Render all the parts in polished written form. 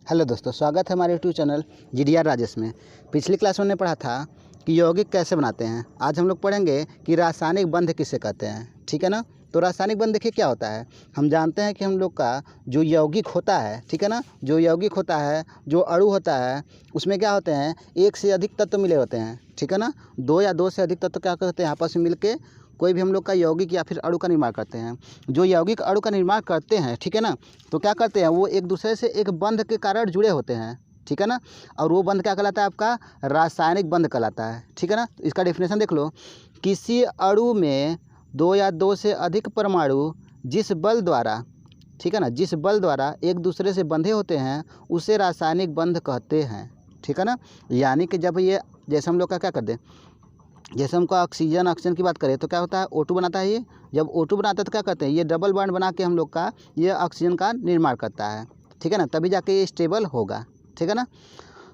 Hello दोस्तों, स्वागत है हमारे यूट्यूब चैनल जीडीआर राजेश में। पिछली क्लास में हमने पढ़ा था कि यौगिक कैसे बनाते हैं। आज हम लोग पढ़ेंगे कि रासायनिक बंध किसे कहते हैं। ठीक है ना। तो रासायनिक बंध देखिए क्या होता है। हम जानते हैं कि हम लोग का जो यौगिक होता है, ठीक है ना, जो यौगिक होता है, जो अणु होता है, उसमें क्या होते हैं, एक से अधिक तत्व मिले होते हैं। ठीक है ना। दो या दो से अधिक तत्व क्या करते हैं, आपस में मिलके कोई भी हम लोग का यौगिक या फिर अणु का निर्माण करते हैं। जो यौगिक अणु का निर्माण करते हैं, ठीक है ना, तो क्या करते हैं, वो एक दूसरे से एक बंध के कारण जुड़े होते हैं। ठीक है ना। और वो बंध क्या कहलाता है, आपका रासायनिक बंध कहलाता है। ठीक है ना। इसका डेफिनेशन देख लो। किसी अणु में दो या दो से अधिक परमाणु जिस बल द्वारा, ठीक है ना, जिस बल द्वारा एक दूसरे से बंधे होते हैं उसे रासायनिक बंध कहते हैं। ठीक है ना। यानी कि जब ये, जैसे हम लोग का क्या कर दें, जैसे हमको ऑक्सीजन की बात करें तो क्या होता है, O2 बनाता है। ये जब O2 बनाता है तो क्या करते हैं, ये डबल बॉन्ड बना के हम लोग का ये ऑक्सीजन का निर्माण करता है। ठीक है ना। तभी जाके ये स्टेबल होगा। ठीक है ना।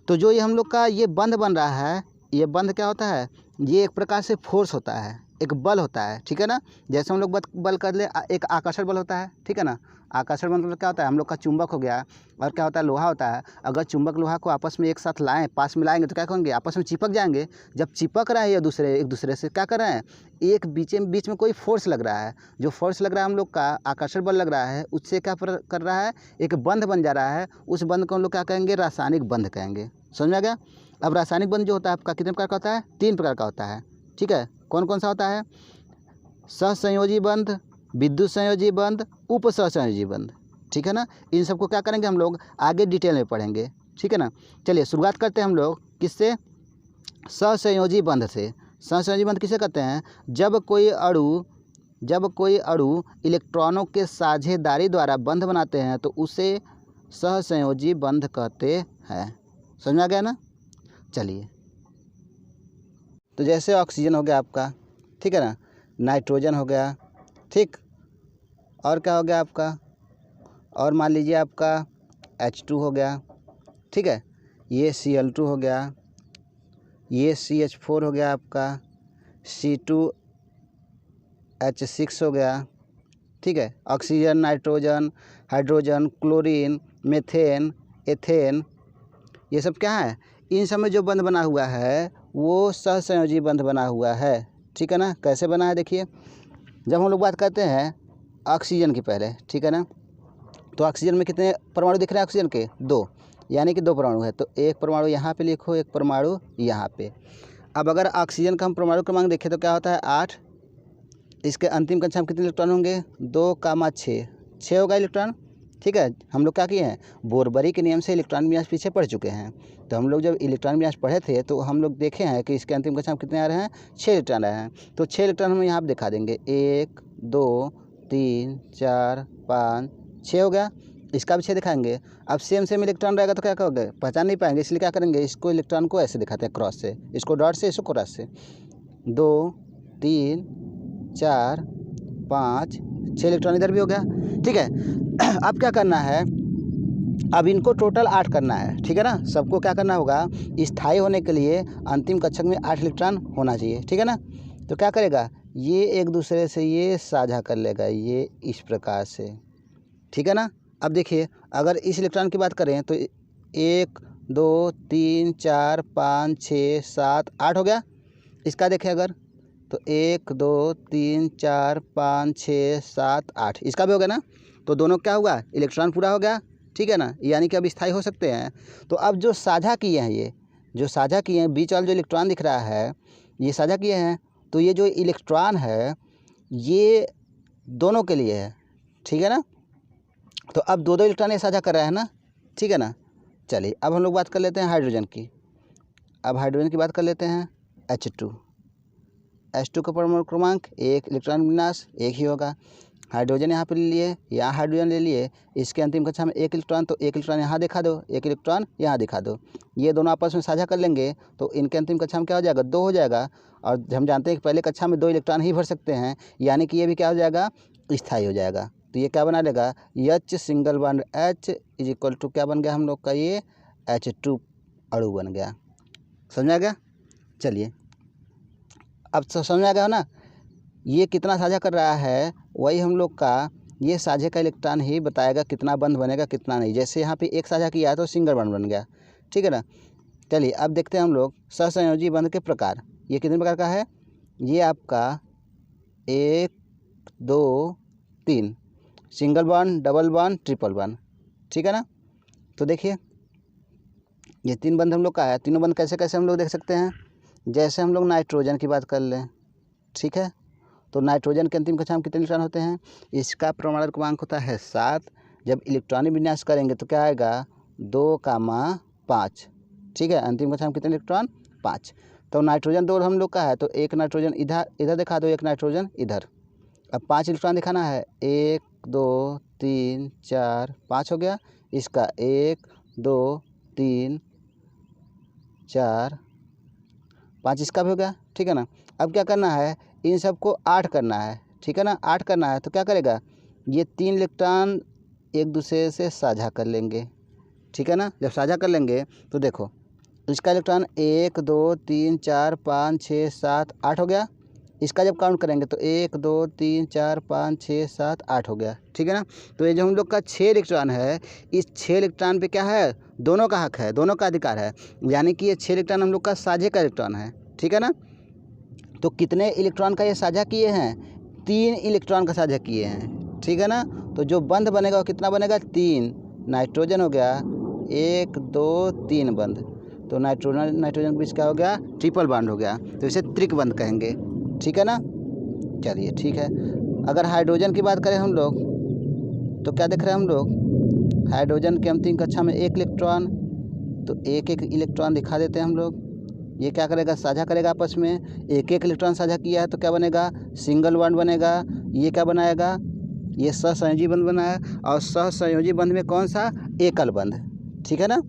तो जो ये हम लोग का ये बंध बन रहा है, ये बंध क्या होता है, ये एक प्रकार से फोर्स होता है, एक बल होता है। ठीक है ना। जैसे हम लोग बल कर ले, एक आकर्षण बल होता है। ठीक है ना। आकर्षण बल मतलब क्या होता है, हम लोग का चुंबक हो गया, और क्या होता है, लोहा होता है। अगर चुंबक लोहा को आपस में एक साथ लाएं, पास में लाएंगे तो क्या करेंगे, आपस में चिपक जाएंगे। जब चिपक रहे हैं ये एक दूसरे से क्या कर रहे हैं, एक बीच में कोई फोर्स लग रहा है। जो फोर्स लग रहा है हम लोग का आकर्षण बल लग रहा है, उससे क्या कर रहा है, एक बंध बन जा रहा है। उस बंध को हम लोग क्या कहेंगे, रासायनिक बंध कहेंगे। समझ में आ गया। अब रासायनिक बंध जो होता है आपका कितने प्रकार का होता है, 3 प्रकार का होता है। ठीक है। कौन कौन सा होता है, सहसंयोजी बंध, विद्युत संयोजी बंध, उप सहसंयोजी बंध। ठीक है ना। इन सबको क्या करेंगे हम लोग आगे डिटेल में पढ़ेंगे। ठीक है ना। चलिए शुरुआत करते हैं हम लोग किससे, सहसंयोजी बंध से। सहसंयोजी बंध किसे कहते हैं, जब कोई अणु इलेक्ट्रॉनों के साझेदारी द्वारा बंध बनाते हैं तो उसे सहसंयोजी बंध कहते हैं। समझ में आ गया ना। चलिए, तो जैसे ऑक्सीजन हो गया आपका, ठीक है ना, नाइट्रोजन हो गया, ठीक, और क्या हो गया आपका, और मान लीजिए आपका H2 हो गया, ठीक है, ये Cl2 हो गया, ये CH4 हो गया आपका, C2H6 हो गया। ठीक है। Oxygen, nitrogen, hydrogen, chlorine, methane, ethane, ये सब क्या है, इन सब में जो बंध बना हुआ है वो सहसंयोजी बंध बना हुआ है। ठीक है ना। कैसे बना है देखिए, जब हम लोग बात करते हैं ऑक्सीजन की पहले, ठीक है ना, तो ऑक्सीजन में कितने परमाणु दिख रहे हैं, ऑक्सीजन के 2, यानी कि 2 परमाणु है। तो एक परमाणु यहाँ पे लिखो, एक परमाणु यहाँ पे। अब अगर ऑक्सीजन का हम परमाणु क्रमांक देखें तो क्या होता है, 8। इसके अंतिम कक्षा में कितने इलेक्ट्रॉन होंगे, 2, 6 होगा इलेक्ट्रॉन। ठीक है। हम लोग क्या किए हैं, बोरबरी के नियम से इलेक्ट्रॉन विन्यास पीछे पढ़ चुके हैं। तो हम लोग जब इलेक्ट्रॉन विन्यास पढ़े थे तो हम लोग देखे हैं कि इसके अंतिम कक्षा में कितने आ रहे हैं, 6 इलेक्ट्रॉन आए हैं। तो 6 इलेक्ट्रॉन हम यहाँ पर दिखा देंगे, 1 2 3 4 5 6 हो गया। इसका भी 6 दिखाएंगे। अब सेम इलेक्ट्रॉन रहेगा तो क्या करोगे, पहचान नहीं पाएंगे, इसलिए क्या करेंगे, इसको इलेक्ट्रॉन को ऐसे दिखाते हैं, क्रॉस से, इसको डॉट से, इसको क्रॉस से। 2 3 4 5 6 इलेक्ट्रॉन इधर भी हो गया। ठीक है। अब क्या करना है, अब इनको टोटल 8 करना है। ठीक है ना। सबको क्या करना होगा, स्थायी होने के लिए अंतिम कक्षक में 8 इलेक्ट्रॉन होना चाहिए। ठीक है ना। तो क्या करेगा, ये एक दूसरे से ये साझा कर लेगा, ये इस प्रकार से। ठीक है ना। अब देखिए, अगर इस इलेक्ट्रॉन की बात करें तो 1 2 3 4 5 6 7 8 हो गया। इसका देखें अगर तो 1 2 3 4 5 6 7 8, इसका भी हो गया ना। तो दोनों क्या हुआ, इलेक्ट्रॉन पूरा हो गया। ठीक है ना। यानी कि अब स्थायी हो सकते हैं। तो अब जो साझा किए हैं, ये जो साझा किए हैं, बीच वाला जो इलेक्ट्रॉन दिख रहा है, ये साझा किए हैं। तो ये जो इलेक्ट्रॉन है ये दोनों के लिए है। ठीक है ना। तो अब 2 इलेक्ट्रॉन ये साझा कर रहा है ना। ठीक है ना। चलिए अब हम लोग बात कर लेते हैं हाइड्रोजन की। अब हाइड्रोजन की बात कर लेते हैं, H2 का परमाणु क्रमांक 1, इलेक्ट्रॉन विन्यास 1 ही होगा। हाइड्रोजन यहाँ पे ले लिए, यहाँ हाइड्रोजन ले लिए, इसके अंतिम कक्षा में 1 इलेक्ट्रॉन, तो 1 इलेक्ट्रॉन यहाँ दिखा दो, 1 इलेक्ट्रॉन यहाँ दिखा दो। ये दोनों आपस में साझा कर लेंगे तो इनके अंतिम कक्षा में क्या हो जाएगा, 2 हो जाएगा। और हम जानते हैं कि पहले कक्षा में 2 इलेक्ट्रॉन ही भर सकते हैं, यानी कि ये भी क्या हो जाएगा, स्थायी हो जाएगा। तो ये क्या बना लेगा, H single bond H is equal to क्या बन गया हम लोग का, ये H2 अणु बन गया। समझ आ गया। चलिए अब समझ आ गया ना, ये कितना साझा कर रहा है, वही हम लोग का ये साझे का इलेक्ट्रॉन ही बताएगा कितना बंध बनेगा कितना नहीं। जैसे यहाँ पे एक साझा किया तो सिंगल बंध बन गया, ठीक है ना। चलिए अब देखते हैं हम लोग सहसंयोजी बंध के प्रकार। ये कितने प्रकार का है? ये आपका 1 2 3 single bond, double bond, triple bond, ठीक है ना। तो देखिए ये 3 बंध हम लोग का है। तीनों बंध कैसे कैसे हम लोग देख सकते हैं। जैसे हम लोग नाइट्रोजन की बात कर लें, ठीक है, तो नाइट्रोजन के अंतिम कक्षा में कितने इलेक्ट्रॉन होते हैं? इसका परमाणु क्रमांक होता है 7। जब इलेक्ट्रॉनिक विन्यास करेंगे तो क्या आएगा? 2,5, ठीक है। अंतिम कक्षा में कितने इलेक्ट्रॉन? 5। तो नाइट्रोजन 2 हम लोग का है, तो एक नाइट्रोजन इधर दिखा दो, एक नाइट्रोजन इधर। अब 5 इलेक्ट्रॉन दिखाना है। 1 2 3 4 5 हो गया। इसका 1 2 3 4 5 इसका भी हो गया, ठीक है ना। अब क्या करना है? इन सबको 8 करना है, ठीक है ना। 8 करना है तो क्या करेगा? ये 3 इलेक्ट्रॉन एक दूसरे से साझा कर लेंगे, ठीक है ना। जब साझा कर लेंगे तो देखो इसका इलेक्ट्रॉन 1 2 3 4 5 6 7 8 हो गया। इसका जब काउंट करेंगे तो 1 2 3 4 5 6 7 8 हो गया, ठीक है ना। तो ये जो हम लोग का 6 इलेक्ट्रॉन है, इस 6 इलेक्ट्रॉन पे क्या है? दोनों का हक है, दोनों का अधिकार है। यानी कि ये 6 इलेक्ट्रॉन हम लोग का साझे का इलेक्ट्रॉन है, ठीक है ना। तो कितने इलेक्ट्रॉन का ये साझा किए हैं? 3 इलेक्ट्रॉन का साझा किए हैं, ठीक है ना। तो जो बंध बनेगा वो कितना बनेगा? 3। नाइट्रोजन हो गया 1 2 3 बंध। तो नाइट्रोजन के बीच क्या हो गया? ट्रिपल बॉन्ड हो गया। तो इसे त्रिक बंध कहेंगे, ठीक है ना। चलिए ठीक है। अगर हाइड्रोजन की बात करें हम लोग तो क्या देख रहे हैं हम लोग? हाइड्रोजन के अंतिम कक्षा में 1 इलेक्ट्रॉन, तो एक एक इलेक्ट्रॉन दिखा देते हैं हम लोग। ये क्या करेगा? साझा करेगा आपस में। एक एक इलेक्ट्रॉन साझा किया है तो क्या बनेगा? सिंगल बॉन्ड बनेगा। ये क्या बनाएगा? ये सहसंयोजी बंध बनाया। और सहसंयोजी बंध में कौन सा? एकल बंध, ठीक है ना।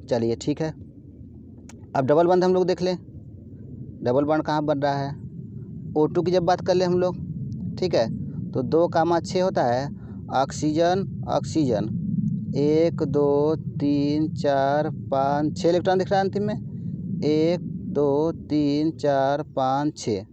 चलिए ठीक है। अब डबल बंध हम लोग देख लें। डबल बॉन्ड कहाँ बन रहा है? O2 की जब बात कर ले हम लोग, ठीक है, तो 2,6 होता है। ऑक्सीजन ऑक्सीजन 1 2 3 4 5 6 इलेक्ट्रॉन दिख रहा है अंतिम में। 1 2 3 4 5 6।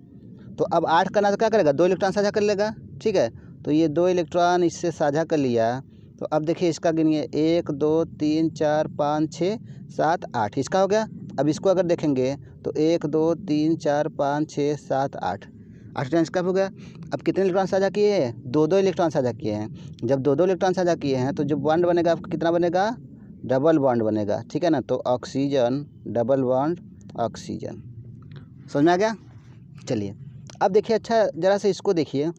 तो अब 8 करना तो क्या करेगा? 2 इलेक्ट्रॉन साझा कर लेगा, ठीक है। तो ये 2 इलेक्ट्रॉन इससे साझा कर लिया। तो अब देखिए इसका गिनिए 1 2 3 4 5 6 7 8 इसका हो गया। अब इसको अगर देखेंगे तो 1 2 3 4 5 6 7 8 इलेक्ट्रॉन इसका हो गया। अब कितने इलेक्ट्रॉन साझा किए हैं? 2 इलेक्ट्रॉन साझा किए हैं। जब 2 इलेक्ट्रॉन साझा किए हैं तो जो बॉन्ड बनेगा आपका कितना बनेगा? डबल बॉन्ड बनेगा, ठीक है ना। तो ऑक्सीजन डबल बॉन्ड ऑक्सीजन। समझ में आ गया? चलिए अब देखिए, अच्छा ज़रा से इसको देखिए।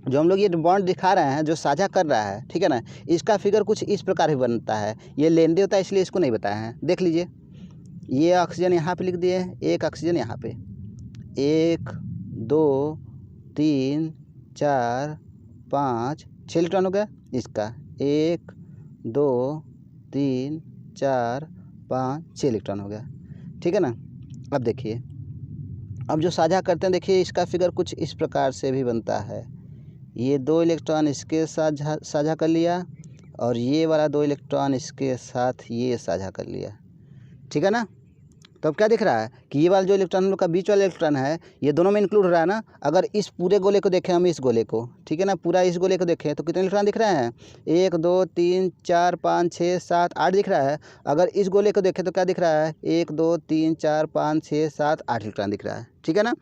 जो हम लोग ये बॉन्ड दिखा रहे हैं, जो साझा कर रहा है, ठीक है ना, इसका फिगर कुछ इस प्रकार भी बनता है। ये लेंदी होता है इसलिए इसको नहीं बताया है। देख लीजिए, ये ऑक्सीजन यहाँ पे लिख दिए, एक ऑक्सीजन यहाँ पे। 1 2 3 4 5 6 इलेक्ट्रॉन हो गया। इसका 1 2 3 4 5 6 इलेक्ट्रॉन हो गया, ठीक है ना। अब देखिए, अब जो साझा करते हैं देखिए इसका फिगर कुछ इस प्रकार से भी बनता है। ये 2 इलेक्ट्रॉन इसके साथ साझा कर लिया और ये वाला 2 इलेक्ट्रॉन इसके साथ ये साझा कर लिया, ठीक है ना। तो अब क्या दिख रहा है कि ये वाला जो इलेक्ट्रॉन हम लोग का बीच वाला इलेक्ट्रॉन है, ये दोनों में इंक्लूड हो रहा है ना। अगर इस पूरे गोले को देखें हम, इस गोले को, ठीक है ना, पूरा इस गोले को देखें तो कितने इलेक्ट्रॉन दिख रहे हैं? 1 2 3 4 5 6 7 8 दिख रहा है। अगर इस गोले को देखें तो क्या दिख रहा है? 1 2 3 4 5 6 7 8 इलेक्ट्रॉन दिख रहा है, ठीक है ना।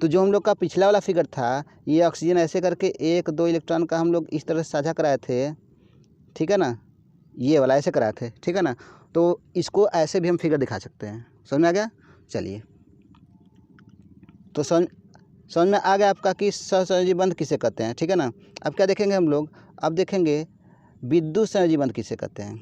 तो जो हम लोग का पिछला वाला फिगर था, ये ऑक्सीजन ऐसे करके 1 2 इलेक्ट्रॉन का हम लोग इस तरह से साझा कराए थे, ठीक है ना। ये वाला ऐसे कराए थे, ठीक है ना। तो इसको ऐसे भी हम फिगर दिखा सकते हैं। समझ में आ गया? चलिए, तो समझ में आ गया आपका कि सहसंयोजी बंध किसे कहते हैं, ठीक है ना। अब क्या देखेंगे हम लोग? अब देखेंगे विद्युत संयोजी बंध किसे कहते हैं,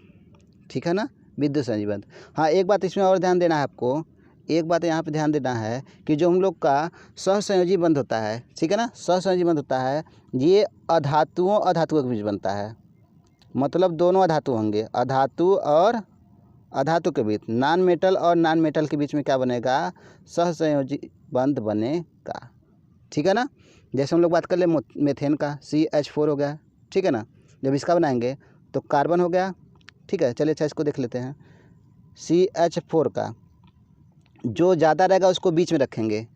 ठीक है ना। विद्युत संयोजी बंध। हाँ, एक बात इसमें और ध्यान देना है आपको। एक बात यहाँ पे ध्यान देना है कि जो हम लोग का सहसंयोजी बंध होता है, ठीक है ना, सहसंयोजी बंध होता है, ये अधातुओं अधातुओं के बीच बनता है। मतलब दोनों अधातु होंगे, अधातु और अधातु के बीच, नॉन मेटल और नॉन मेटल के बीच में क्या बनेगा? सहसंयोजी बंध बनेगा, ठीक है ना। जैसे हम लोग बात कर ले मेथेन का, CH4 हो गया, ठीक है ना। जब इसका बनाएंगे तो कार्बन हो गया, ठीक है। चलिए अच्छा इसको देख लेते हैं। CH4 का जो ज़्यादा रहेगा उसको बीच में रखेंगे,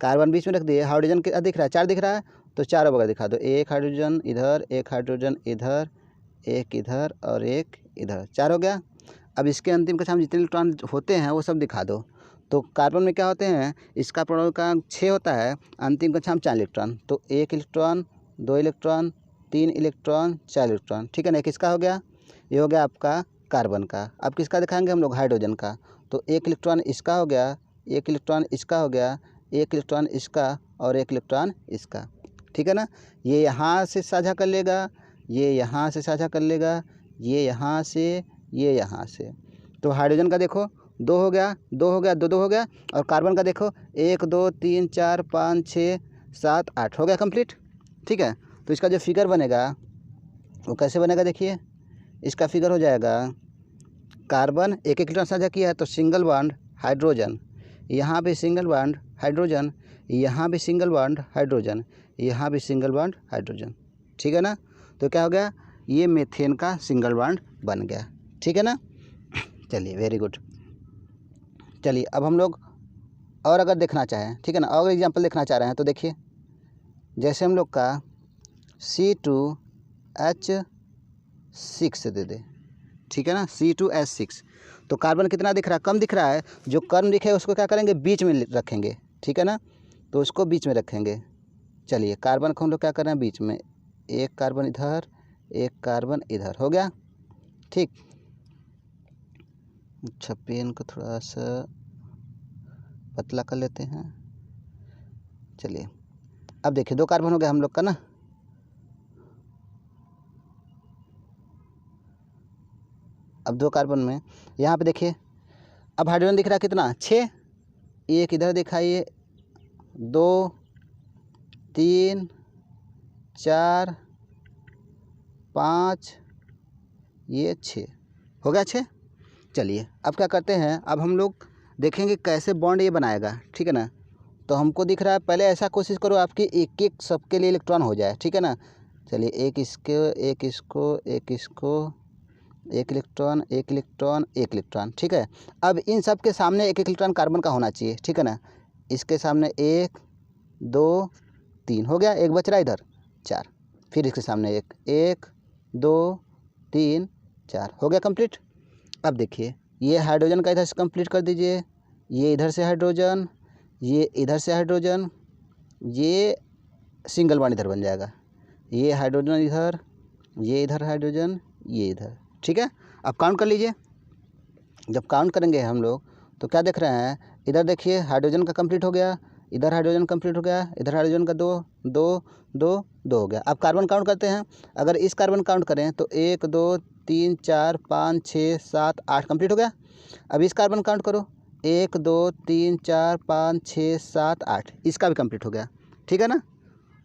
कार्बन बीच में रख दिए। हाइड्रोजन के दिख रहा है 4 दिख रहा है, तो चारों बगल दिखा दो, एक हाइड्रोजन इधर, एक हाइड्रोजन इधर, एक इधर और एक इधर, 4 हो गया। अब इसके अंतिम कक्षा में जितने इलेक्ट्रॉन होते हैं वो सब दिखा दो। तो कार्बन में क्या होते हैं, इसका पूर्णांक 6 होता है, अंतिम कक्षा में 4 इलेक्ट्रॉन, तो 1 इलेक्ट्रॉन, 2 इलेक्ट्रॉन, 3 इलेक्ट्रॉन, 4 इलेक्ट्रॉन, ठीक है ना। किसका हो गया, ये हो गया आपका कार्बन का। अब किसका दिखाएंगे हम लोग, हाइड्रोजन का। तो 1 इलेक्ट्रॉन इसका हो गया, 1 इलेक्ट्रॉन इसका हो गया, 1 इलेक्ट्रॉन इसका और 1 इलेक्ट्रॉन इसका, ठीक है ना। ये यहाँ से साझा कर लेगा, ये यहाँ से साझा कर लेगा, ये यहाँ से, ये यहाँ से। तो हाइड्रोजन का देखो 2 हो गया, 2 हो गया, 2 2 हो गया। और कार्बन का देखो 1 2 3 4 5 6 7 8 हो गया कंप्लीट, ठीक है। तो इसका जो फिगर बनेगा वो कैसे बनेगा, देखिए इसका फिगर हो जाएगा, कार्बन 1 इलेक्ट्रॉन साझा किया है तो सिंगल बॉन्ड हाइड्रोजन, यहाँ भी सिंगल बॉन्ड हाइड्रोजन, यहाँ भी सिंगल बॉन्ड हाइड्रोजन, यहाँ भी सिंगल बॉन्ड हाइड्रोजन, ठीक है ना। तो क्या हो गया, ये मीथेन का सिंगल बॉन्ड बन गया, ठीक है ना। चलिए वेरी गुड। चलिए अब हम लोग और अगर देखना चाहें, ठीक है ना, और एग्जांपल देखना चाह रहे हैं तो देखिए, जैसे हम लोग का C2H6 दे दे, ठीक है ना, C2H6। तो कार्बन कितना दिख रहा है, कम दिख रहा है, जो कम दिखे उसको क्या करेंगे, बीच में रखेंगे, ठीक है ना। तो उसको बीच में रखेंगे। चलिए कार्बन को हम लोग क्या कर रहे हैं, बीच में, एक कार्बन इधर, एक कार्बन इधर, हो गया, ठीक। अच्छा पेन को थोड़ा सा पतला कर लेते हैं। चलिए अब देखिए 2 कार्बन हो गया हम लोग का ना, अब 2 कार्बन में यहाँ पे देखिए, अब हाइड्रोजन दिख रहा है कितना, 6, एक इधर दिखाइए, 2 3 4 5, ये 6 हो गया, 6। चलिए अब क्या करते हैं, अब हम लोग देखेंगे कैसे बॉन्ड ये बनाएगा, ठीक है ना। तो हमको दिख रहा है, पहले ऐसा कोशिश करो आपकी एक एक सबके लिए इलेक्ट्रॉन हो जाए, ठीक है ना। चलिए एक इसके, एक इसको, एक इसको, एक इलेक्ट्रॉन, एक इलेक्ट्रॉन, एक इलेक्ट्रॉन, ठीक है। अब इन सब के सामने एक एक इलेक्ट्रॉन कार्बन का होना चाहिए, ठीक है ना। इसके सामने 1 2 3 हो गया, एक बच रहा है इधर 4, फिर इसके सामने 1 2 3 4 हो गया कंप्लीट। अब देखिए ये हाइड्रोजन का इधर से कंप्लीट कर दीजिए, ये इधर से हाइड्रोजन, ये इधर से हाइड्रोजन, ये सिंगल बॉन्ड इधर बन जाएगा, ये हाइड्रोजन इधर, ये इधर हाइड्रोजन, ये इधर, ठीक है। अब काउंट कर लीजिए, जब काउंट करेंगे हम लोग तो क्या देख रहे हैं, इधर देखिए हाइड्रोजन का कंप्लीट हो गया, इधर हाइड्रोजन कंप्लीट हो गया, इधर हाइड्रोजन का 2 2 2 2 हो गया। अब कार्बन काउंट करते हैं, अगर इस कार्बन काउंट करें तो 1 2 3 4 5 6 7 8 कंप्लीट हो गया। अब इस कार्बन काउंट करो, 1 2 3 4 5 6 7 8, इसका भी कंप्लीट हो गया, ठीक है ना।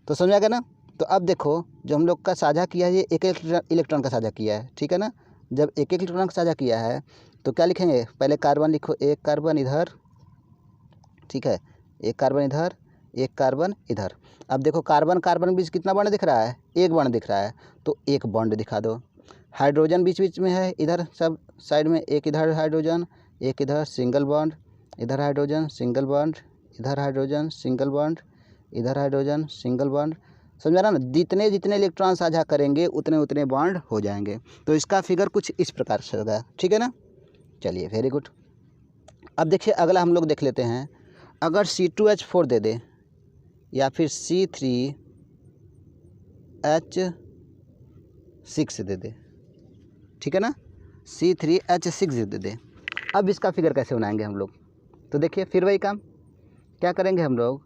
तो समझ आ गया ना। तो अब देखो जो हम लोग का साझा किया है, ये एक इलेक्ट्रॉन का साझा किया है, ठीक है ना। जब एक एक इलेक्ट्रॉन का साझा किया है तो क्या लिखेंगे, पहले कार्बन लिखो, एक कार्बन इधर, ठीक है, एक कार्बन इधर, एक कार्बन इधर। अब देखो कार्बन कार्बन के बीच कितना बॉन्ड दिख रहा है, एक बॉन्ड दिख रहा है, तो एक बॉन्ड दिखा दो। हाइड्रोजन बीच बीच में है, इधर सब साइड में, एक इधर हाइड्रोजन, एक इधर, सिंगल बॉन्ड, इधर हाइड्रोजन सिंगल बॉन्ड, इधर हाइड्रोजन सिंगल बॉन्ड, इधर हाइड्रोजन सिंगल बॉन्ड। समझा ना, जितने जितने इलेक्ट्रॉन साझा करेंगे उतने उतने बॉन्ड हो जाएंगे। तो इसका फिगर कुछ इस प्रकार से होगा, ठीक है ना। चलिए वेरी गुड। अब देखिए अगला हम लोग देख लेते हैं, अगर C2H4 दे दे या फिर C3H6 दे दे, ठीक है ना, C3H6 दे दे। अब इसका फिगर कैसे बनाएंगे हम लोग, तो देखिए फिर वही काम, क्या करेंगे हम लोग,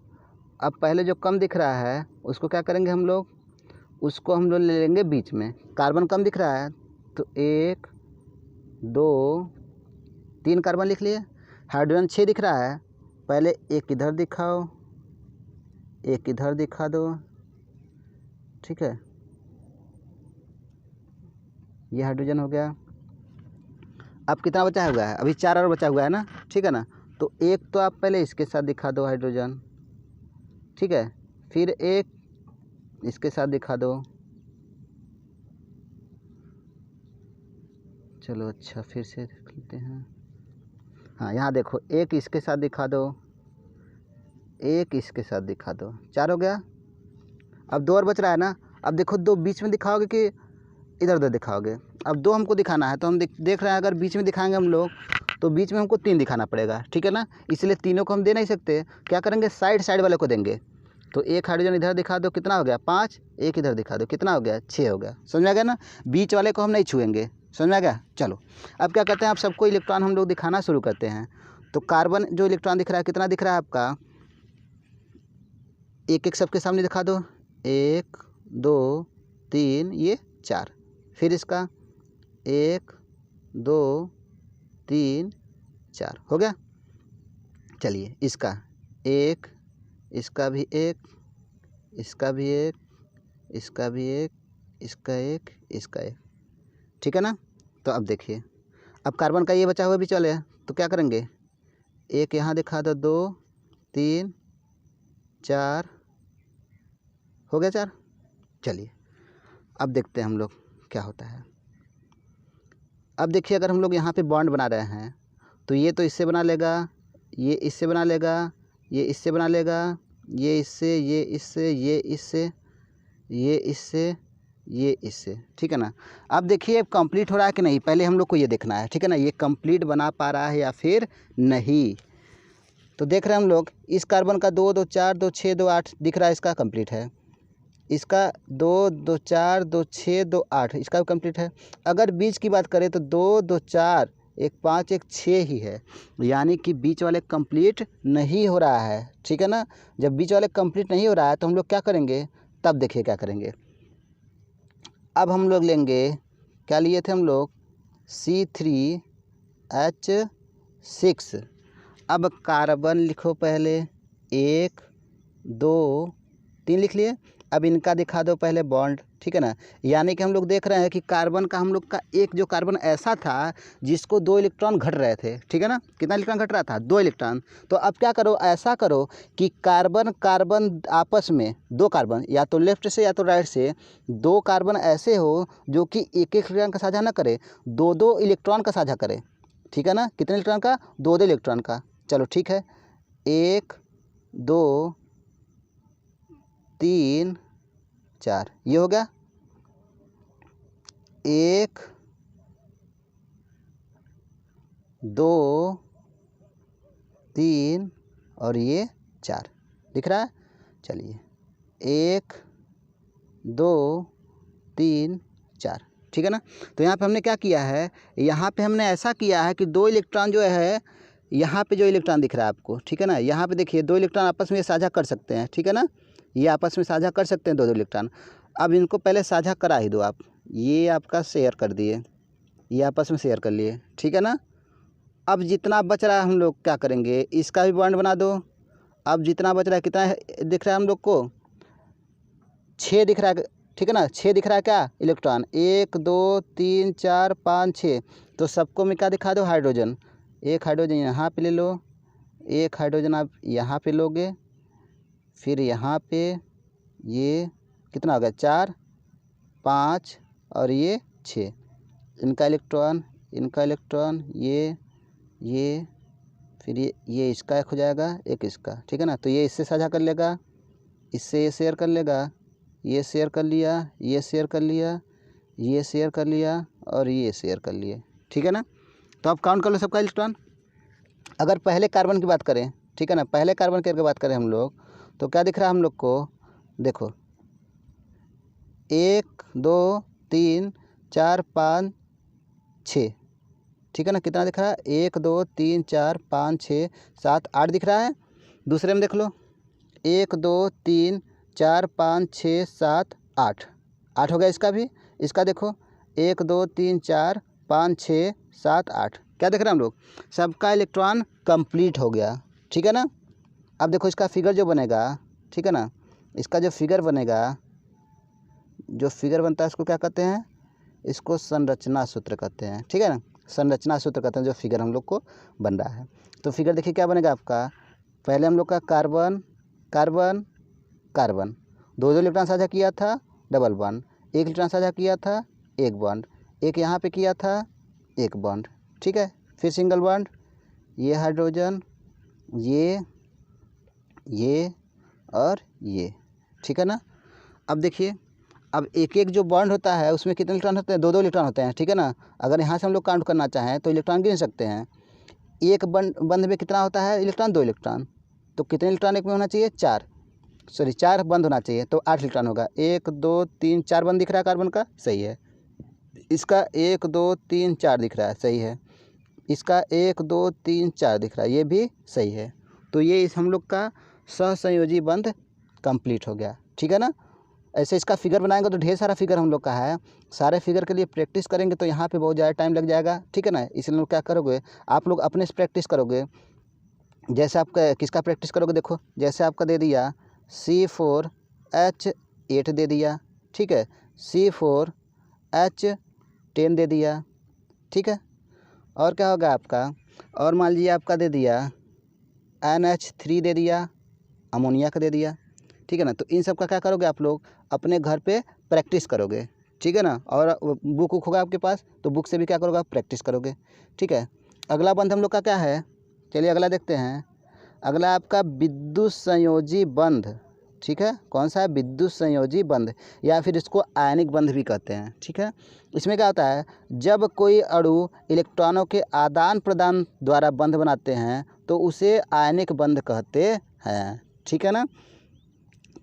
अब पहले जो कम दिख रहा है उसको क्या करेंगे हम लोग, उसको हम लोग ले लेंगे बीच में। कार्बन कम दिख रहा है तो 1 2 3 कार्बन लिख लिए। हाइड्रोजन 6 दिख रहा है, पहले एक इधर दिखाओ, एक इधर दिखा दो, ठीक है, ये हाइड्रोजन हो गया। अब कितना बचा हुआ है, अभी 4 और बचा हुआ है ना, ठीक है ना। तो एक तो आप पहले इसके साथ दिखा दो हाइड्रोजन, ठीक है, फिर एक इसके साथ दिखा दो, चलो अच्छा फिर से देख लेते हैं। हाँ यहाँ देखो, एक इसके साथ दिखा दो, एक इसके साथ दिखा दो, 4 हो गया। अब 2 और बच रहा है ना। अब देखो 2 बीच में दिखाओगे कि इधर उधर दिखाओगे। अब 2 हमको दिखाना है तो हम देख रहे हैं, अगर बीच में दिखाएंगे हम लोग तो बीच में हमको 3 दिखाना पड़ेगा, ठीक है ना। इसलिए तीनों को हम दे नहीं सकते, क्या करेंगे साइड साइड वाले को देंगे। तो एक हाइड्रोजन इधर दिखा दो, कितना हो गया 5, एक इधर दिखा दो, कितना हो गया 6 हो गया। समझ में आ गया ना, बीच वाले को हम नहीं छुएंगे। समझ में आ गया। चलो अब क्या करते हैं, आप सबको इलेक्ट्रॉन हम लोग दिखाना शुरू करते हैं। तो कार्बन जो इलेक्ट्रॉन दिख रहा है कितना दिख रहा है आपका, एक एक सबके सामने दिखा दो, 1 2 3 ये 4। फिर इसका 1 2 3 4 हो गया। चलिए इसका 1, इसका भी 1, इसका भी 1, इसका भी 1, इसका 1, इसका 1, ठीक है ना। तो अब देखिए, अब कार्बन का ये बचा हुआ भी चले, तो क्या करेंगे, एक यहाँ दिखा दो, 2 3 4 हो गया 4। चलिए अब देखते हैं हम लोग क्या होता है। अब देखिए, अगर हम लोग यहाँ पे बॉन्ड बना रहे हैं तो ये तो इससे बना लेगा, ये इससे बना लेगा, ये इससे बना लेगा, ये इससे, ये इससे, ये इससे, ये इससे, ये इससे, ठीक है ना। अब देखिए कंप्लीट हो रहा है कि नहीं, पहले हम लोग को ये देखना है, ठीक है ना, ये कंप्लीट बना पा रहा है या फिर नहीं। तो देख रहे हैं हम लोग, इस कार्बन का 2 2 4 2 6 2 8 दिख रहा है, इसका कंप्लीट है। इसका 2 2 4 2 6 2 8 इसका भी कंप्लीट है। अगर बीच की बात करें तो 2 2 4 1 5 1 6 ही है, यानी कि बीच वाले कंप्लीट नहीं हो रहा है, ठीक है ना। जब बीच वाले कंप्लीट नहीं हो रहा है तो हम लोग क्या करेंगे, तब देखिए क्या करेंगे। अब हम लोग लेंगे, क्या लिए थे हम लोग, C3H6। अब कार्बन लिखो पहले, 1 2 3 लिख लिए। अब इनका दिखा दो पहले बॉन्ड, ठीक है ना। यानी कि हम लोग देख रहे हैं कि कार्बन का हम लोग का एक जो कार्बन ऐसा था जिसको 2 इलेक्ट्रॉन घट रहे थे, ठीक है ना। कितना इलेक्ट्रॉन घट रहा था, 2 इलेक्ट्रॉन। तो अब क्या करो, ऐसा करो कि कार्बन कार्बन आपस में 2 कार्बन, या तो लेफ्ट से या तो राइट से 2 कार्बन ऐसे हो जो कि एक एक इलेक्ट्रॉन का साझा ना करे, 2 इलेक्ट्रॉन का साझा करे, ठीक है ना। कितने इलेक्ट्रॉन का, 2 इलेक्ट्रॉन का। चलो ठीक है, 1 2 3 4 ये हो गया, 1 2 3 और ये 4 दिख रहा है। चलिए 1 2 3 4, ठीक है ना। तो यहाँ पे हमने क्या किया है, यहाँ पे हमने ऐसा किया है कि 2 इलेक्ट्रॉन जो है, यहाँ पे जो इलेक्ट्रॉन दिख रहा है आपको, ठीक है ना, यहाँ पे देखिए 2 इलेक्ट्रॉन आपस में साझा कर सकते हैं, ठीक है ना। ये आपस में साझा कर सकते हैं 2 इलेक्ट्रॉन। अब इनको पहले साझा करा ही दो आप, ये आपका शेयर कर दिए, ये आपस में शेयर कर लिए, ठीक है ना। अब जितना बच रहा है हम लोग क्या करेंगे, इसका भी बॉन्ड बना दो। अब जितना बच रहा है, कितना दिख रहा है हम लोग को, 6 दिख रहा है, ठीक है ना। 6 दिख रहा है क्या इलेक्ट्रॉन, 1 2 3 4 5 6। तो सबको में क्या दिखा दो, हाइड्रोजन। एक हाइड्रोजन यहाँ पे ले लो, एक हाइड्रोजन आप यहाँ पे लोगे, फिर यहाँ पे ये कितना हो गया, 4 5 और ये 6। इनका इलेक्ट्रॉन, इनका इलेक्ट्रॉन, ये फिर ये इसका एक हो जाएगा, एक इसका, ठीक है ना। तो ये इससे साझा कर लेगा, इससे ये शेयर कर लेगा, ये शेयर कर लिया, ये शेयर कर लिया, ये शेयर कर लिया और ये शेयर कर लिए, ठीक है ना। तो अब काउंट कर लो सबका इलेक्ट्रॉन। अगर पहले कार्बन की बात करें, ठीक है ना, पहले कार्बन की बात करें हम लोग, तो क्या दिख रहा है हम लोग को, देखो 1 2 3 4 5 6, ठीक है ना। कितना दिख रहा है, 1 2 3 4 5 6 7 8 दिख रहा है। दूसरे में देख लो, 1 2 3 4 5 6 7 8 8 हो गया इसका भी। इसका देखो 1 2 3 4 5 6 7 8, क्या देख रहे हैं हम लोग, सबका इलेक्ट्रॉन कंप्लीट हो गया, ठीक है ना। अब देखो इसका फिगर जो बनेगा, ठीक है ना, इसका जो फिगर बनेगा, जो फिगर बनता है इसको क्या कहते हैं, इसको संरचना सूत्र कहते हैं, ठीक है ना। संरचना सूत्र कहते हैं जो फिगर हम लोग को बन रहा है। तो फिगर देखिए क्या बनेगा आपका, पहले हम लोग का कार्बन कार्बन कार्बन, 2 इलेक्ट्रॉन साझा किया था, डबल बॉन्ड, 1 इलेक्ट्रॉन साझा किया था, 1 बॉन्ड, एक यहाँ पे किया था, 1 बॉन्ड, ठीक है। फिर सिंगल बॉन्ड, ये हाइड्रोजन, ये और ये, ठीक है ना। अब देखिए, अब एक एक जो बॉन्ड होता है उसमें कितने इलेक्ट्रॉन होते हैं, दो दो इलेक्ट्रॉन होते हैं, ठीक है ना। अगर यहाँ से हम लोग काउंट करना चाहें तो इलेक्ट्रॉन गिन सकते हैं। एक बंद में कितना होता है इलेक्ट्रॉन, दो इलेक्ट्रॉन। तो कितने इलेक्ट्रॉन एक में होना चाहिए, चार, सॉरी 4 बंद होना चाहिए, तो 8 इलेक्ट्रॉन होगा। 1 2 3 4 बंद दिख रहा है कार्बन का, सही है। इसका 1 2 3 4 दिख रहा है, सही है। इसका 1 2 3 4 दिख रहा है, ये भी सही है। तो ये इस हम लोग का सहसंयोजी बंध कंप्लीट हो गया, ठीक है ना। ऐसे इसका फिगर बनाएंगे तो ढेर सारा फिगर हम लोग का है, सारे फिगर के लिए प्रैक्टिस करेंगे तो यहाँ पे बहुत ज़्यादा टाइम लग जाएगा, ठीक है ना। इसलिए लोग क्या करोगे, आप लोग अपने से प्रैक्टिस करोगे। जैसे आपका किसका प्रैक्टिस करोगे, देखो जैसे आपका दे दिया C4H8 दे दिया, ठीक है, C4H10 दे दिया, ठीक है। और क्या होगा आपका, और मान लीजिए आपका दे दिया NH3 दे दिया, अमोनिया का दे दिया, ठीक है ना। तो इन सब का क्या करोगे आप लोग, अपने घर पे प्रैक्टिस करोगे, ठीक है ना। और बुक होगा आपके पास तो बुक से भी क्या करोगे, आप प्रैक्टिस करोगे, ठीक है। अगला बंध हम लोग का क्या है, चलिए अगला देखते हैं। अगला आपका विद्युत संयोजी बंध, ठीक है। कौन सा है, विद्युत संयोजी बंध, या फिर इसको आयनिक बंध भी कहते हैं, ठीक है। इसमें क्या होता है, जब कोई अणु इलेक्ट्रॉनों के आदान प्रदान द्वारा बंध बनाते हैं तो उसे आयनिक बंध कहते हैं, ठीक है ना।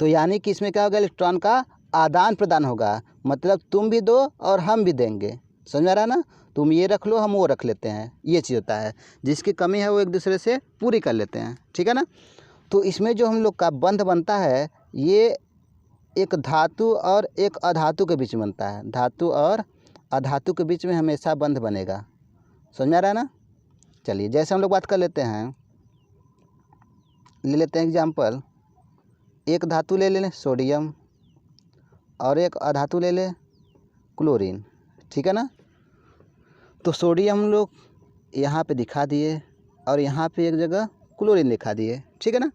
तो यानी कि इसमें क्या होगा, इलेक्ट्रॉन का आदान प्रदान होगा, मतलब तुम भी दो और हम भी देंगे, समझ आ रहा है ना। तुम ये रख लो, हम वो रख लेते हैं, ये चीज़ होता है। जिसकी कमी है वो एक दूसरे से पूरी कर लेते हैं, ठीक है ना। तो इसमें जो हम लोग का बंध बनता है ये एक धातु और एक अधातु के बीच में बनता है, धातु और अधातु के बीच में हमेशा बंध बनेगा, समझ में आ रहा है ना। चलिए जैसे हम लोग बात कर लेते हैं, ले लेते हैं एग्जाम्पल, एक धातु ले लें सोडियम और एक अधातु ले लें क्लोरीन, ठीक है ना। तो सोडियम हम लोग यहाँ पे दिखा दिए और यहाँ पे एक जगह क्लोरीन दिखा दिए, ठीक है ना।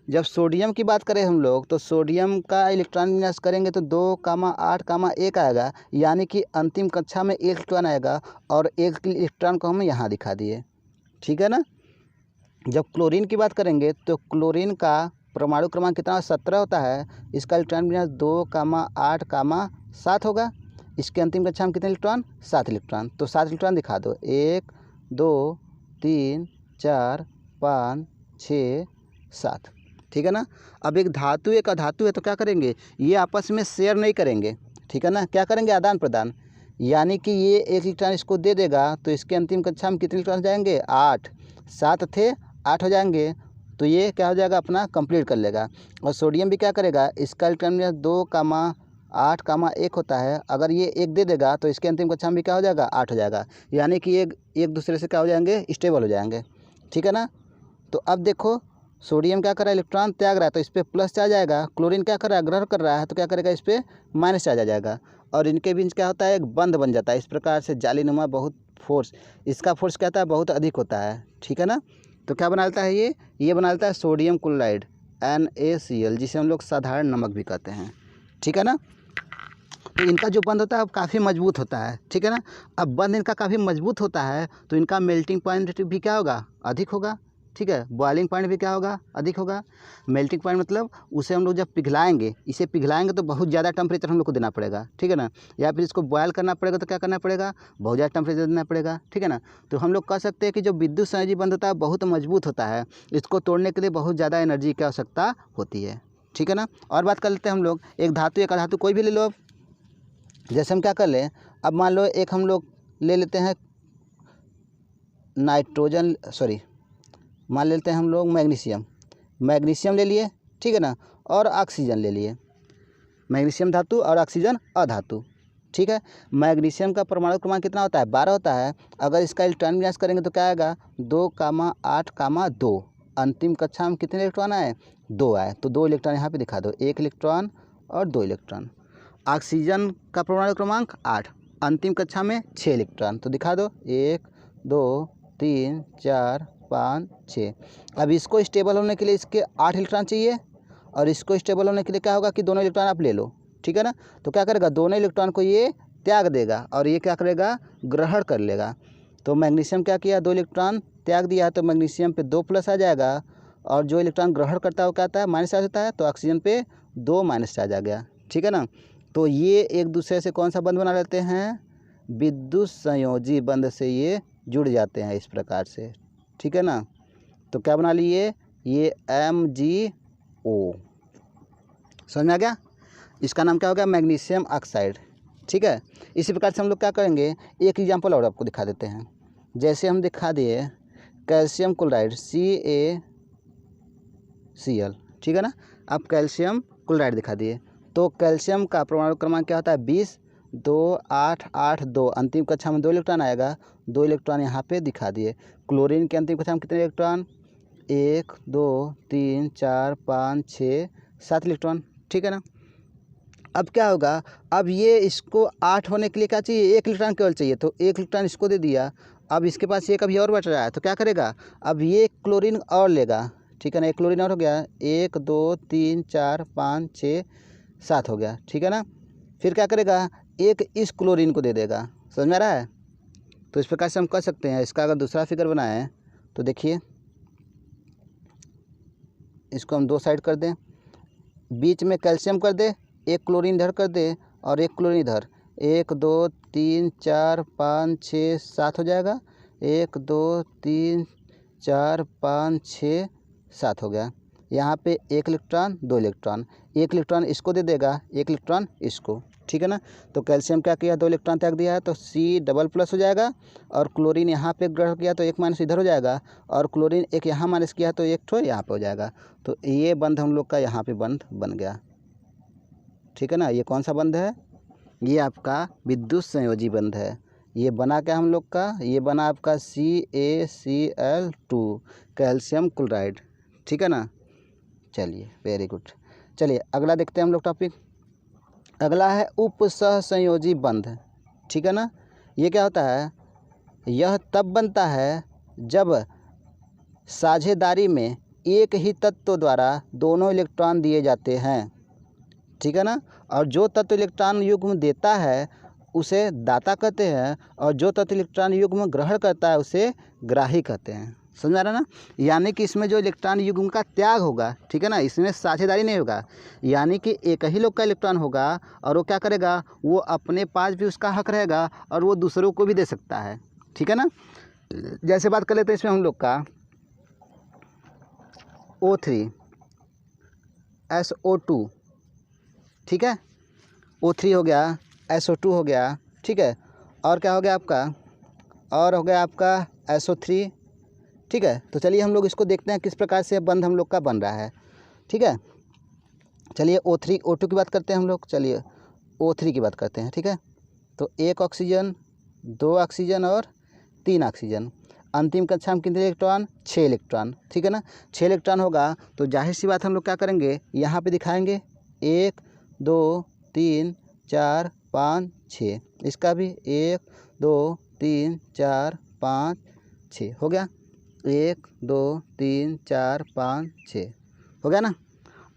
जब सोडियम की बात करें हम लोग तो सोडियम का इलेक्ट्रॉन विन्यास करेंगे तो 2,8,1 आएगा, यानी कि अंतिम कक्षा में 1 इलेक्ट्रॉन आएगा और 1 इलेक्ट्रॉन को हम यहाँ दिखा दिए, ठीक है ना। जब क्लोरीन की बात करेंगे तो क्लोरीन का परमाणु क्रमांक कितना 17 होता है, इसका इलेक्ट्रॉन विन्यास 2,8,7 होगा। इसके अंतिम कक्षा में कितने इलेक्ट्रॉन, 7 इलेक्ट्रॉन, तो 7 इलेक्ट्रॉन दिखा दो, 1 2 3 4 5 6 7, ठीक है ना। अब एक धातु एक अधातु है तो क्या करेंगे, ये आपस में शेयर नहीं करेंगे, ठीक है ना। क्या करेंगे, आदान प्रदान, यानी कि ये 1 इलेक्ट्रॉन इसको दे देगा तो इसके अंतिम कक्षा में कितने इलेक्ट्रॉन जाएंगे, 8, 7 थे 8 हो जाएंगे, तो ये क्या हो जाएगा, अपना कंप्लीट कर लेगा। और सोडियम भी क्या करेगा, इसका इलेक्ट्रॉन विन्यास 2,8,1 होता है, अगर ये 1 दे देगा तो इसके अंतिम कक्षा में भी क्या हो जाएगा, 8 हो जाएगा, यानी कि ये एक दूसरे से क्या हो जाएंगे, स्टेबल हो जाएंगे, ठीक है ना। तो अब देखो सोडियम क्या कर रहा है, इलेक्ट्रॉन त्याग रहा है तो इस पर प्लस चार्ज आएगा, क्लोरीन क्या कर रहा है, ग्रहण कर रहा है तो क्या करेगा, इस पर माइनस चार्ज आ जाएगा, और इनके बीच क्या होता है, एक बंध बन जाता है। इस प्रकार से जालीनुमा बहुत फोर्स, इसका फोर्स क्या होता है, बहुत अधिक होता है, ठीक है ना। तो क्या बना लेता है ये बना लेता है सोडियम क्लोराइड NaCl, जिसे हम लोग साधारण नमक भी कहते हैं, ठीक है ना। तो इनका जो बंध होता है काफ़ी मजबूत होता है, ठीक है ना। अब बंध इनका काफ़ी मजबूत होता है तो इनका मेल्टिंग पॉइंट भी क्या होगा, अधिक होगा, ठीक है। बॉइलिंग पॉइंट भी क्या होगा, अधिक होगा। मेल्टिंग पॉइंट मतलब उसे हम लोग जब पिघलाएंगे, इसे पिघलाएंगे तो बहुत ज़्यादा टेम्परेचर हम लोग को देना पड़ेगा, ठीक है ना। या फिर इसको बॉयल करना पड़ेगा तो क्या करना पड़ेगा, बहुत ज़्यादा टेम्परेचर देना पड़ेगा, ठीक है ना। तो हम लोग कह सकते हैं कि जो विद्युत संयोजी बंध होता है बहुत मजबूत होता है, इसको तोड़ने के लिए बहुत ज़्यादा एनर्जी की आवश्यकता होती है, ठीक है ना। और बात कर लेते हैं हम लोग, एक धातु एक अधातु कोई भी ले लो। जैसे हम क्या कर लें, अब मान लो एक हम लोग ले लेते हैं मान लेते हैं हम लोग मैग्नीशियम ले लिए, ठीक है ना, और ऑक्सीजन ले लिए, मैग्नीशियम धातु और ऑक्सीजन अधातु, ठीक है। मैग्नीशियम का परमाणु क्रमांक कितना होता है, 12 होता है। अगर इसका इलेक्ट्रॉन विन्यास करेंगे तो क्या आएगा, 2,8,2, अंतिम कक्षा में कितने इलेक्ट्रॉन आए, 2 आए, तो 2 इलेक्ट्रॉन यहाँ पे दिखा दो, 1 इलेक्ट्रॉन और 2 इलेक्ट्रॉन। ऑक्सीजन का परमाणु क्रमांक 8, अंतिम कक्षा में 6 इलेक्ट्रॉन, तो दिखा दो 1 2 3 4 5 6। अब इसको स्टेबल होने के लिए इसके 8 इलेक्ट्रॉन चाहिए, और इसको स्टेबल होने के लिए क्या होगा कि दोनों इलेक्ट्रॉन आप ले लो, ठीक है ना। तो क्या करेगा, दोनों इलेक्ट्रॉन को ये त्याग देगा और ये क्या करेगा, ग्रहण कर लेगा। तो मैग्नीशियम क्या किया, 2 इलेक्ट्रॉन त्याग दिया है तो मैग्नीशियम पे 2 प्लस आ जाएगा, और जो इलेक्ट्रॉन ग्रहण करता है वो क्या आता है, माइनस चार्ज होता है, तो ऑक्सीजन पे 2 माइनस चार्ज आ गया, ठीक है ना। तो ये एक दूसरे से कौन सा बंध बना लेते हैं, विद्युत संयोजी बंध से ये जुड़ जाते हैं इस प्रकार से, ठीक है ना। तो क्या बना लिए, ये MgO, समझ में आ गया। इसका नाम क्या होगा, मैग्नीशियम ऑक्साइड, ठीक है। इसी प्रकार से हम लोग क्या करेंगे, एक एग्जाम्पल और आपको दिखा देते हैं। जैसे हम दिखा दिए कैल्शियम क्लोराइड CaCl, ठीक है ना। अब कैल्शियम क्लोराइड दिखा दिए, तो कैल्शियम का परमाणु क्रमांक क्या होता है 20, 2, 8, 8, 2, अंतिम कक्षा में 2 इलेक्ट्रॉन आएगा, 2 इलेक्ट्रॉन यहाँ पे दिखा दिए। क्लोरीन के अंतिम कक्षा में कितने इलेक्ट्रॉन, 1, 2, 3, 4, 5, 6, 7 इलेक्ट्रॉन, ठीक है ना। अब क्या होगा, अब ये इसको 8 होने के लिए क्या चाहिए, 1 इलेक्ट्रॉन केवल चाहिए, तो 1 इलेक्ट्रॉन इसको दे दिया। अब इसके पास एक अभी और बच रहा है, तो क्या करेगा, अब ये क्लोरीन और लेगा, ठीक है ना। एक क्लोरीन और हो गया, 1, 2, 3, 4, 5, 6, 7 हो गया, ठीक है ना। फिर क्या करेगा, एक इस क्लोरीन को दे देगा, समझ में आ रहा है। तो इस प्रकार से हम कर सकते हैं। इसका अगर दूसरा फिगर बनाएं तो देखिए, इसको हम 2 साइड कर दें, बीच में कैल्शियम कर दे, एक क्लोरीन इधर कर दे और एक क्लोरीन इधर, 1, 2, 3, 4, 5, 6, 7 हो जाएगा, 1, 2, 3, 4, 5, 6, 7 हो गया। यहाँ पे 1 इलेक्ट्रॉन 2 इलेक्ट्रॉन, 1 इलेक्ट्रॉन इसको दे देगा, 1 इलेक्ट्रॉन इसको, ठीक है ना। तो कैल्शियम क्या किया, 2 इलेक्ट्रॉन त्याग दिया है, तो C++ हो जाएगा। और क्लोरीन यहाँ पे ग्रहण किया तो 1 माइनस इधर हो जाएगा, और क्लोरीन 1 यहाँ माइनस किया तो 1 ठो यहाँ पे हो जाएगा। तो ये बंध हम लोग का यहाँ पे बंध बन गया, ठीक है ना। ये कौन सा बंध है, ये आपका विद्युत संयोजी बंध है। ये बना क्या हम लोग का, ये बना आपका CaCl2 कैल्शियम क्लोराइड, ठीक है ना। चलिए वेरी गुड। चलिए अगला देखते हैं हम लोग टॉपिक। अगला है उपसहसंयोजी बंध, ठीक है ना। ये क्या होता है, यह तब बनता है जब साझेदारी में एक ही तत्व द्वारा दोनों इलेक्ट्रॉन दिए जाते हैं, ठीक है ना। और जो तत्व इलेक्ट्रॉन युग्म देता है उसे दाता कहते हैं, और जो तत्व इलेक्ट्रॉन युग्म ग्रहण करता है उसे ग्राही कहते हैं, समझ आ रहा ना। यानी कि इसमें जो इलेक्ट्रॉन युग्म का त्याग होगा, ठीक है ना, इसमें साझेदारी नहीं होगा। यानी कि एक ही लोग का इलेक्ट्रॉन होगा और वो क्या करेगा, वो अपने पास भी उसका हक रहेगा और वो दूसरों को भी दे सकता है, ठीक है ना। जैसे बात कर लेते हैं इसमें हम लोग का O3 SO2, ठीक है, O3 हो गया, SO2 हो गया, ठीक है। और क्या हो गया आपका, और हो गया आपका SO3, ठीक है। तो चलिए हम लोग इसको देखते हैं किस प्रकार से बंध हम लोग का बन रहा है, ठीक है। चलिए O3 O2 की बात करते हैं हम लोग, चलिए O3 की बात करते हैं, ठीक है। तो 1 ऑक्सीजन, 2 ऑक्सीजन और 3 ऑक्सीजन, अंतिम कक्षा में कितने इलेक्ट्रॉन, 6 इलेक्ट्रॉन, ठीक है ना। 6 इलेक्ट्रॉन होगा तो जाहिर सी बात हम लोग क्या करेंगे, यहाँ पे दिखाएंगे 1, 2, 3, 4, 5, 6, इसका भी 1, 2, 3, 4, 5, 6 हो गया, 1, 2, 3, 4, 5, 6 हो गया ना।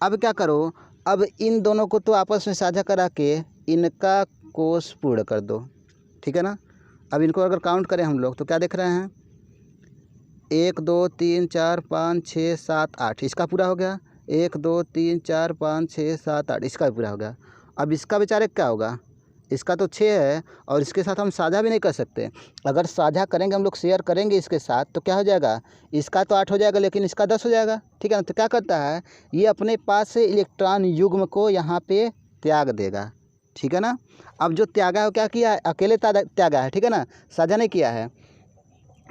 अब क्या करो, अब इन दोनों को तो आपस में साझा करा के इनका कोष पूर्ण कर दो, ठीक है ना। अब इनको अगर काउंट करें हम लोग तो क्या देख रहे हैं, 1, 2, 3, 4, 5, 6, 7, 8, इसका पूरा हो गया, 1, 2, 3, 4, 5, 6, 7, 8, इसका भी पूरा हो गया। अब इसका बेचारे क्या होगा, इसका तो 6 है और इसके साथ हम साझा भी नहीं कर सकते। अगर साझा करेंगे हम लोग, शेयर करेंगे इसके साथ, तो क्या हो जाएगा, इसका तो 8 हो जाएगा लेकिन इसका 10 हो जाएगा, ठीक है ना। तो क्या करता है, ये अपने पास से इलेक्ट्रॉन युग्म को यहाँ पे त्याग देगा, ठीक है ना। अब जो त्यागा है वो क्या किया है, अकेले त्यागा है, ठीक है ना, साझा नहीं किया है,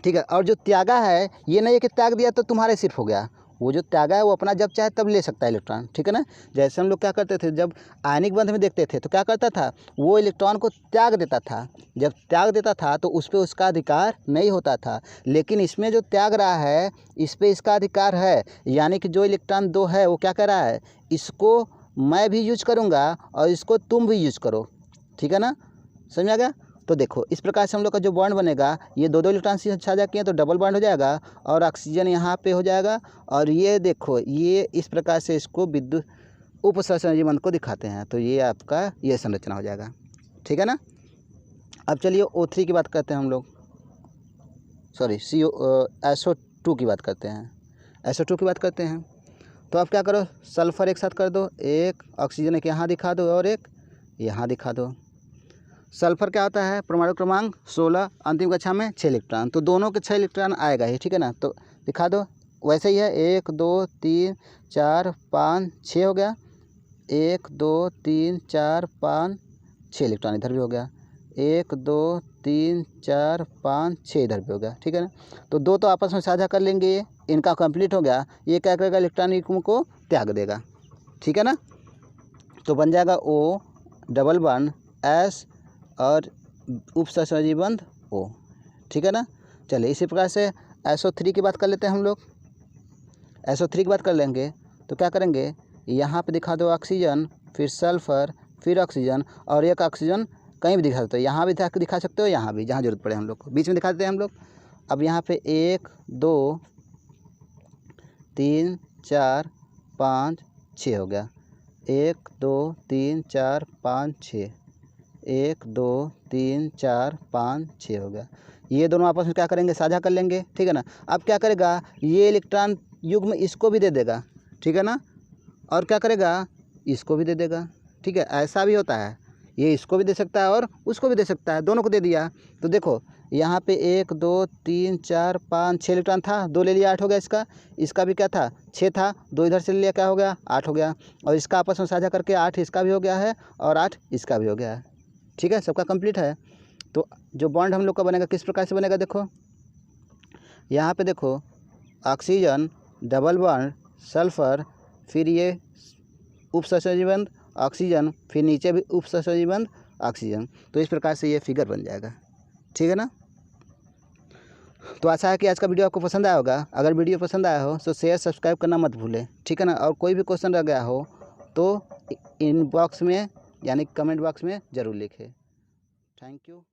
ठीक है। और जो त्यागा है ये नहीं है कि त्याग दिया तो तुम्हारे सिर्फ हो गया, वो जो त्यागा है वो अपना जब चाहे तब ले सकता है इलेक्ट्रॉन, ठीक है ना। जैसे हम लोग क्या करते थे, जब आयनिक बंध में देखते थे तो क्या करता था, वो इलेक्ट्रॉन को त्याग देता था, जब त्याग देता था तो उस पर उसका अधिकार नहीं होता था। लेकिन इसमें जो त्याग रहा है इस पर इसका अधिकार है, यानी कि जो इलेक्ट्रॉन 2 है वो क्या कर रहा है, इसको मैं भी यूज करूँगा और इसको तुम भी यूज करो, ठीक है ना, समझ आ गया। तो देखो इस प्रकार से हम लोग का जो बॉन्ड बनेगा, ये 2 इलेक्ट्रॉन साझा किए तो डबल बॉन्ड हो जाएगा और ऑक्सीजन यहाँ पे हो जाएगा। और ये देखो ये इस प्रकार से इसको विद्युत उपसहसंयोजी बंध को दिखाते हैं, तो ये आपका ये संरचना हो जाएगा, ठीक है ना। अब चलिए O3 की बात करते हैं हम लोग, सॉरी SO2 की बात करते हैं, SO2 की बात करते हैं। तो अब क्या करो, सल्फ़र एक साथ कर दो, एक ऑक्सीजन एक यहाँ दिखा दो और एक यहाँ दिखा दो। सल्फ़र क्या होता है, परमाणु क्रमांक 16, अंतिम कक्षा में 6 इलेक्ट्रॉन, तो दोनों के 6 इलेक्ट्रॉन आएगा ही, ठीक है ना। तो दिखा दो, वैसे ही है, 1 2 3 4 5 6 हो गया, 1 2 3 4 5 6 इलेक्ट्रॉन इधर भी हो गया, 1 2 3 4 5 6 इधर भी हो गया, ठीक है ना। तो दो तो आपस में साझा कर लेंगे, इनका कंप्लीट हो गया, ये क्या करेगा, इलेक्ट्रॉन युग्म को त्याग देगा, ठीक है ना। तो बन जाएगा O डबल बॉन्ड S और उपसहसहजी बंध O, ठीक है ना। चलिए इसी प्रकार से SO3 की बात कर लेते हैं हम लोग। SO3 की बात कर लेंगे तो क्या करेंगे, यहाँ पे दिखा दो ऑक्सीजन, फिर सल्फ़र, फिर ऑक्सीजन, और एक ऑक्सीजन कहीं भी दिखा सकते हो, यहाँ भी दिखा सकते हो, यहाँ भी, जहाँ जरूरत पड़े हम लोग को बीच में दिखा देते हैं हम लोग। अब यहाँ पे 1 2 3 4 5 6 हो गया, 1 2 3 4 5 6, 1 2 3 4 5 6 हो गया। ये दोनों आपस में क्या करेंगे, साझा कर लेंगे, ठीक है ना। अब क्या करेगा, ये इलेक्ट्रॉन युग्म इसको भी दे देगा, ठीक है ना, और क्या करेगा, इसको भी दे देगा, ठीक है। ऐसा भी होता है, ये इसको भी दे सकता है और उसको भी दे सकता है, दोनों को दे दिया। तो देखो यहाँ पे 1 2 3 4 5 6 इलेक्ट्रॉन था, 2 ले लिया, 8 हो गया। इसका भी क्या था, 6 था, 2 इधर से ले लिया, क्या हो गया, 8 हो गया। और इसका आपस में साझा करके 8 इसका भी हो गया है और 8 इसका भी हो गया है, ठीक है, सबका कंप्लीट है। तो जो बॉन्ड हम लोग का बनेगा किस प्रकार से बनेगा, देखो यहाँ पे देखो, ऑक्सीजन डबल बॉन्ड सल्फ़र, फिर ये उपसहसहजी बंध ऑक्सीजन, फिर नीचे भी उपसहसहजी बंध ऑक्सीजन। तो इस प्रकार से ये फिगर बन जाएगा, ठीक है ना। तो आशा है कि आज का वीडियो आपको पसंद आया होगा। अगर वीडियो पसंद आया हो तो शेयर सब्सक्राइब करना मत भूलें, ठीक है ना। और कोई भी क्वेश्चन रह गया हो तो इनबॉक्स में यानी कमेंट बॉक्स में ज़रूर लिखें। Thank you.